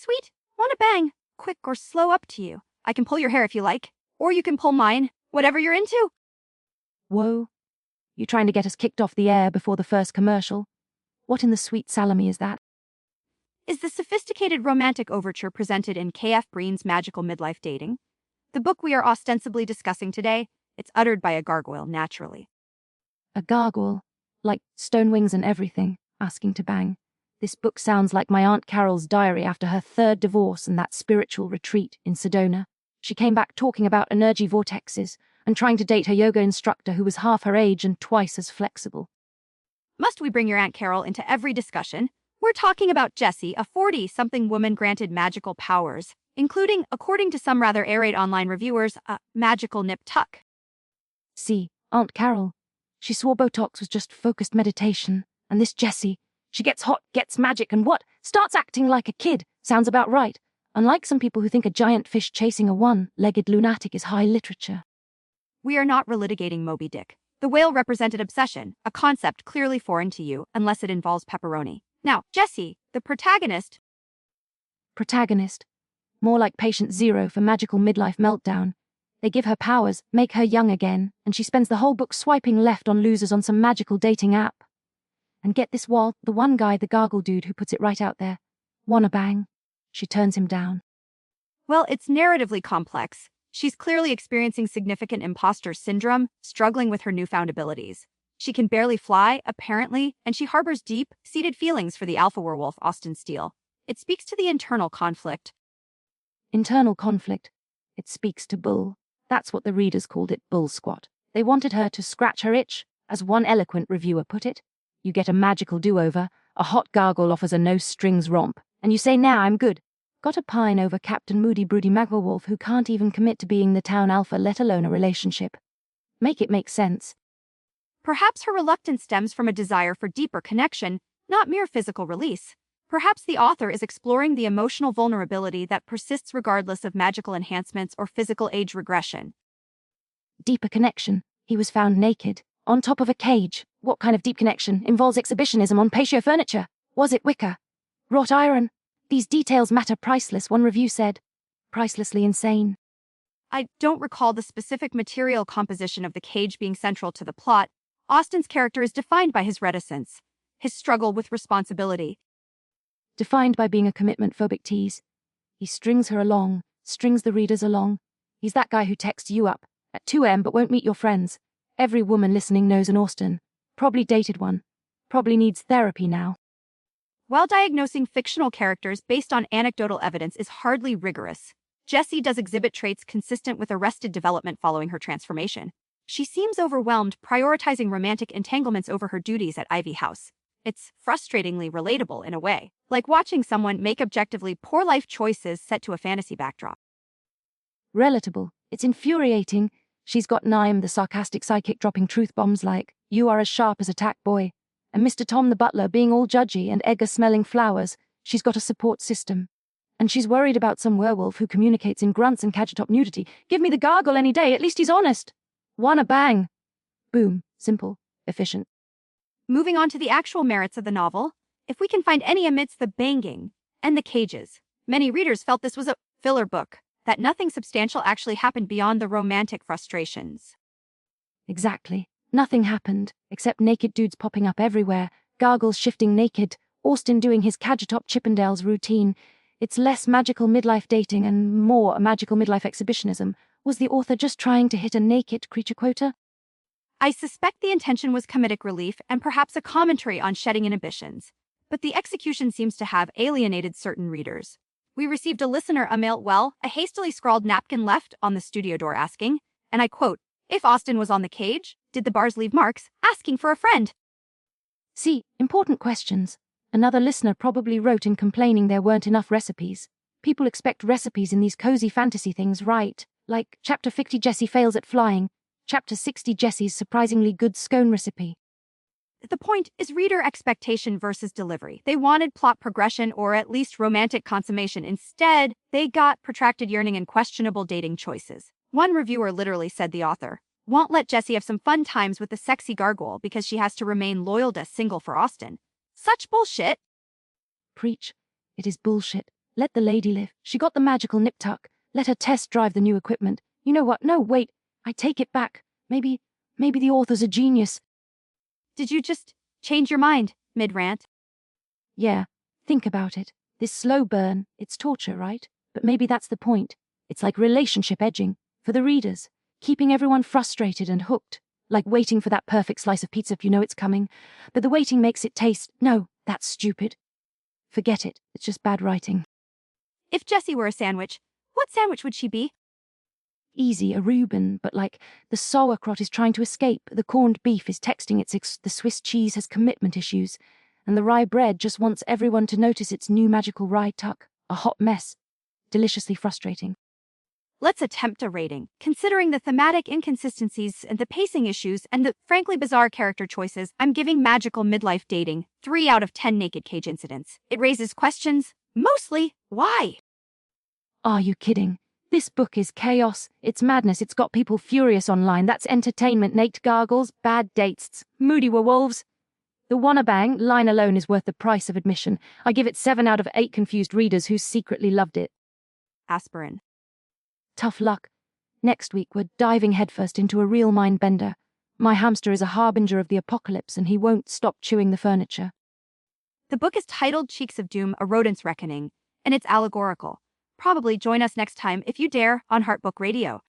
Sweet, wanna bang? Quick or slow, up to you. I can pull your hair if you like. Or you can pull mine, whatever you're into. Whoa. You trying to get us kicked off the air before the first commercial? What in the sweet salami is that? Is the sophisticated romantic overture presented in K.F. Breene's Magical Midlife Dating. The book we are ostensibly discussing today, it's uttered by a gargoyle, naturally. A gargoyle? Like stone wings and everything, asking to bang. This book sounds like my Aunt Carol's diary after her third divorce and that spiritual retreat in Sedona. She came back talking about energy vortexes and trying to date her yoga instructor who was half her age and twice as flexible. Must we bring your Aunt Carol into every discussion? We're talking about Jessie, a 40-something woman granted magical powers, including, according to some rather irate online reviewers, a magical nip-tuck. See, Aunt Carol. She swore Botox was just focused meditation, and this Jessie, she gets hot, gets magic, and what? Starts acting like a kid. Sounds about right. Unlike some people who think a giant fish chasing a one-legged lunatic is high literature. We are not relitigating Moby Dick. The whale represented obsession, a concept clearly foreign to you, unless it involves pepperoni. Now, Jessie, the protagonist. Protagonist. More like patient zero for magical midlife meltdown. They give her powers, make her young again, and she spends the whole book swiping left on losers on some magical dating app. And get this, Walt, the one guy, the gargle dude who puts it right out there. Wanna bang? She turns him down. Well, it's narratively complex. She's clearly experiencing significant imposter syndrome, struggling with her newfound abilities. She can barely fly, apparently, and she harbors deep-seated feelings for the alpha werewolf Austin Steele. It speaks to the internal conflict. Internal conflict. It speaks to bull. That's what the readers called it, bull squat. They wanted her to scratch her itch, as one eloquent reviewer put it. You get a magical do-over, a hot gargoyle offers a no-strings romp, and you say, nah, I'm good. Got a pine over Captain Moody Broody Magwolf who can't even commit to being the town alpha, let alone a relationship. Make it make sense. Perhaps her reluctance stems from a desire for deeper connection, not mere physical release. Perhaps the author is exploring the emotional vulnerability that persists regardless of magical enhancements or physical age regression. Deeper connection. He was found naked, on top of a cage. What kind of deep connection involves exhibitionism on patio furniture? Was it wicker? Wrought iron? These details matter priceless, one review said. Pricelessly insane. I don't recall the specific material composition of the cage being central to the plot. Austin's character is defined by his reticence, his struggle with responsibility. Defined by being a commitment-phobic tease. He strings her along, strings the readers along. He's that guy who texts you up at 2 a.m. but won't meet your friends. Every woman listening knows an Austin. Probably dated one. Probably needs therapy now. While diagnosing fictional characters based on anecdotal evidence is hardly rigorous, Jessie does exhibit traits consistent with arrested development following her transformation. She seems overwhelmed, prioritizing romantic entanglements over her duties at Ivy House. It's frustratingly relatable in a way, like watching someone make objectively poor life choices set to a fantasy backdrop. Relatable. It's infuriating. She's got Naim, the sarcastic sidekick, dropping truth bombs like, "You are as sharp as a tack boy," and Mr. Tom the butler being all judgy and Edgar smelling flowers. She's got a support system. And she's worried about some werewolf who communicates in grunts and cadgetop nudity. Give me the gargoyle any day, at least he's honest. Wanna bang? Boom. Simple. Efficient. Moving on to the actual merits of the novel, if we can find any amidst the banging and the cages. Many readers felt this was a filler book, that nothing substantial actually happened beyond the romantic frustrations. Exactly. Nothing happened, except naked dudes popping up everywhere, gargoyles shifting naked, Austin doing his cadgetop Chippendales routine. It's less magical midlife dating and more a magical midlife exhibitionism. Was the author just trying to hit a naked creature quota? I suspect the intention was comedic relief and perhaps a commentary on shedding inhibitions, but the execution seems to have alienated certain readers. We received a listener email, a hastily scrawled napkin left on the studio door asking, and I quote, "If Austin was on the cage, did the bars leave marks, asking for a friend?" See, important questions. Another listener probably wrote in complaining there weren't enough recipes. People expect recipes in these cozy fantasy things, right? Like, Chapter 50 Jessie fails at flying, Chapter 60 Jessie's surprisingly good scone recipe. The point is reader expectation versus delivery. They wanted plot progression or at least romantic consummation. Instead, they got protracted yearning and questionable dating choices. One reviewer literally said the author won't let Jessie have some fun times with the sexy gargoyle because she has to remain loyal to single for Austin. Such bullshit. Preach. It is bullshit. Let the lady live. She got the magical nip-tuck. Let her test drive the new equipment. You know what? No, wait. I take it back. Maybe the author's a genius. Did you just change your mind mid-rant? Yeah, think about it. This slow burn, it's torture, right? But maybe that's the point. It's like relationship edging, for the readers, keeping everyone frustrated and hooked, like waiting for that perfect slice of pizza if you know it's coming, but the waiting makes it taste, no, that's stupid. Forget it, it's just bad writing. If Jessie were a sandwich, what sandwich would she be? Easy, a Reuben, but like, the sauerkraut is trying to escape, the corned beef is texting the Swiss cheese has commitment issues, and the rye bread just wants everyone to notice its new magical rye tuck, a hot mess. Deliciously frustrating. Let's attempt a rating. Considering the thematic inconsistencies and the pacing issues and the frankly bizarre character choices, I'm giving magical midlife dating 3 out of 10 naked cage incidents. It raises questions, mostly, why? Are you kidding? This book is chaos, it's madness, it's got people furious online, that's entertainment, naked gargles, bad dates, moody werewolves. The Wannabang line alone is worth the price of admission. I give it 7 out of 8 confused readers who secretly loved it. Aspirin. Tough luck. Next week we're diving headfirst into a real mind bender. My hamster is a harbinger of the apocalypse and he won't stop chewing the furniture. The book is titled Cheeks of Doom, A Rodent's Reckoning, and it's allegorical. Probably join us next time if you dare on Heartbook Radio.